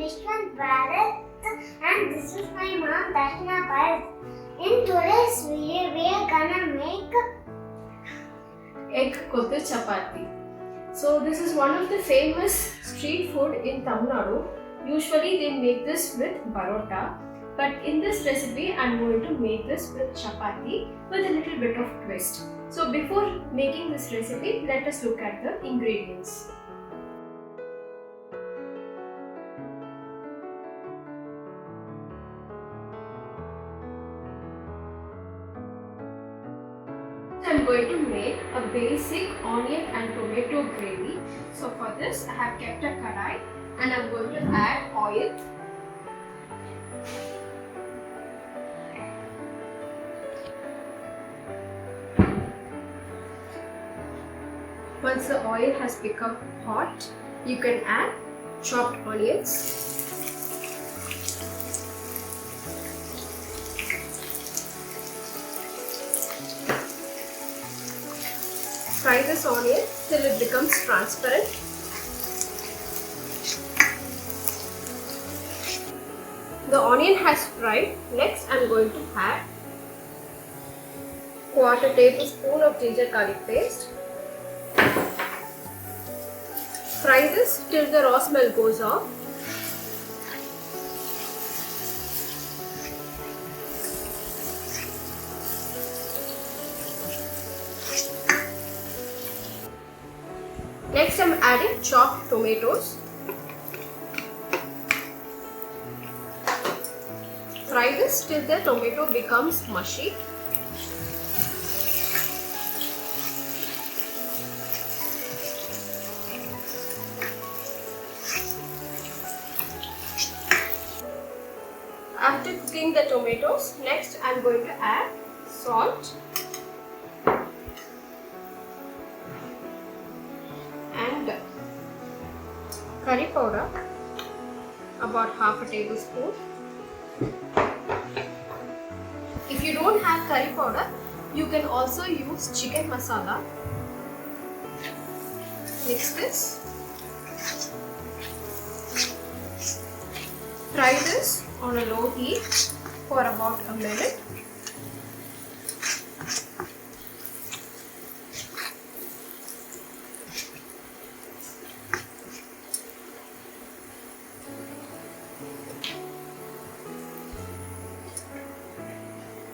Vishwant Bharat and this is my mom Darshana Bharat. In today's video, we are gonna make egg kottu chapati. So this is one of the famous street food in Tamil Nadu. Usually they make this with parota, but in this recipe I'm going to make this with chapati with a little bit of twist. So before making this recipe, let us look at the ingredients. I'm going to make a basic onion and tomato gravy. So for this I have kept a kadai and I'm going to add oil. Once the oil has become hot, you can add chopped onions. Fry this onion till it becomes transparent. The onion has fried. Next, I am going to add 1/4 tablespoon of ginger garlic paste. Fry this till the raw smell goes off. Next, I am adding chopped tomatoes. Fry this till the tomato becomes mushy. After cooking the tomatoes, next I am going to add salt and curry powder, about 1/2 tablespoon. If you don't have curry powder, you can also use chicken masala. Mix this. Fry this on a low heat for about a minute.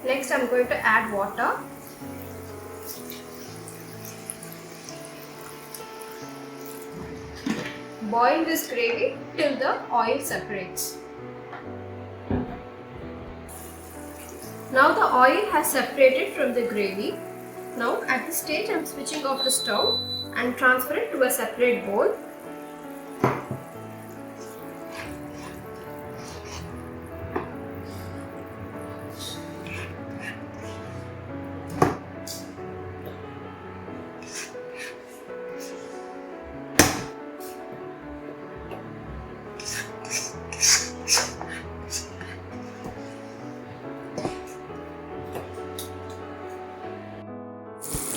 Next, I am going to add water. Boil this gravy till the oil separates. Now the oil has separated from the gravy. Now at this stage, I am switching off the stove and transfer it to a separate bowl.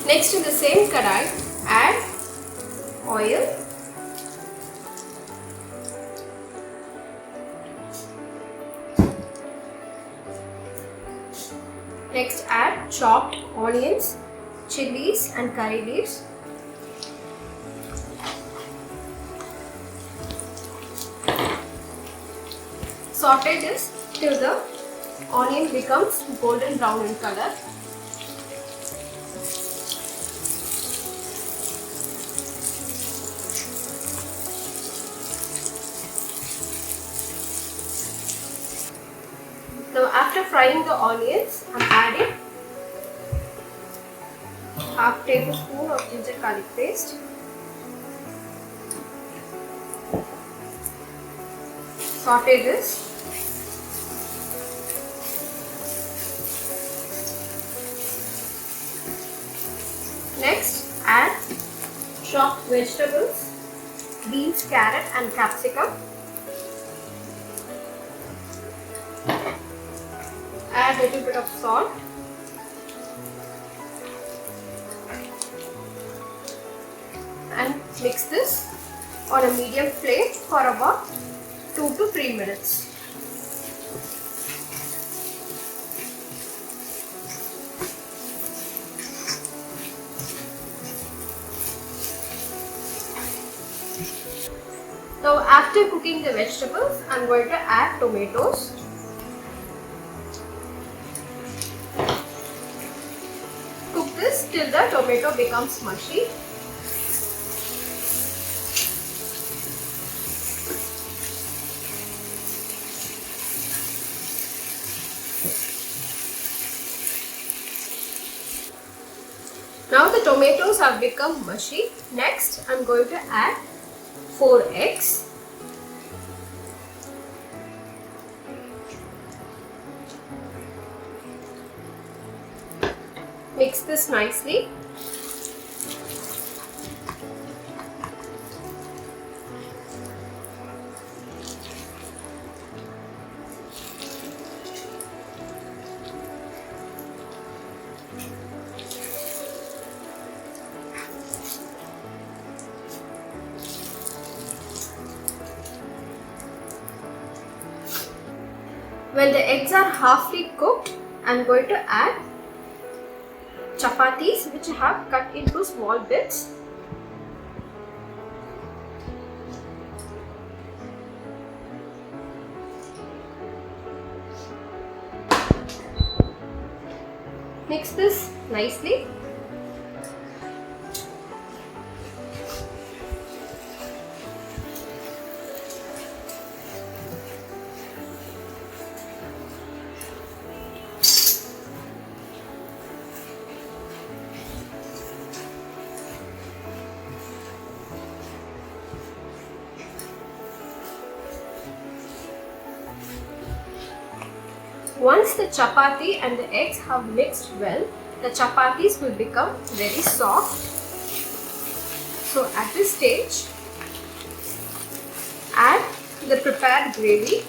Next, to the same kadai, add oil. Next, add chopped onions, chilies and curry leaves. Saute this till the onion becomes golden brown in color. Now after frying the onions, I am adding 1/2 tablespoon of ginger garlic paste. Saute this. Next, add chopped vegetables, beans, carrot and capsicum. Add a little bit of salt and mix this on a medium flame for about 2 to 3 minutes. Now after cooking the vegetables, I'm going to add tomatoes. Cook this till the tomato becomes mushy. Now the tomatoes have become mushy. Next, I'm going to add 4 eggs. Mix this nicely. When the eggs are halfly cooked, I'm going to add chapatis which I have cut into small bits. Mix this nicely. Once the chapati and the eggs have mixed well, the chapatis will become very soft. So at this stage, add the prepared gravy.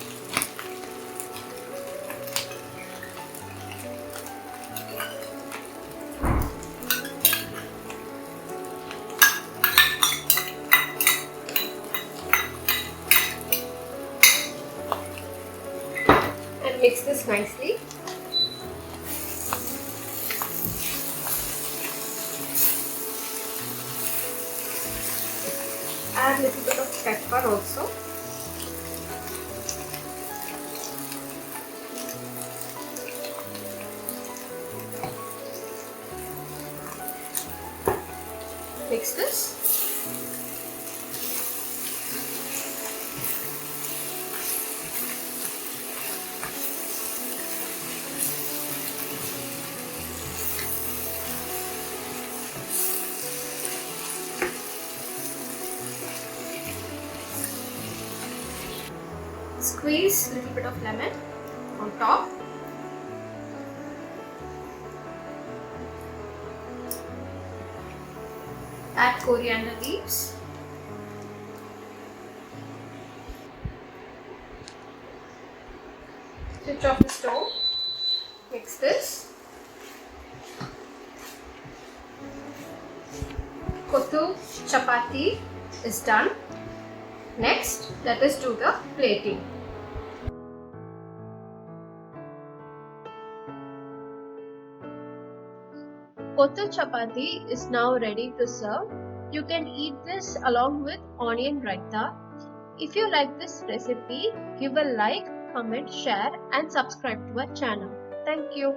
And mix this nicely. Add a little bit of pepper also. Mix this. Squeeze a little bit of lemon on top. Add coriander leaves. Switch off the stove. Mix this. Kottu chapati is done. Next, let us do the plating. Kottu chapati is now ready to serve. You can eat this along with onion raita. If you like this recipe, give a like, comment, share and subscribe to our channel. Thank you.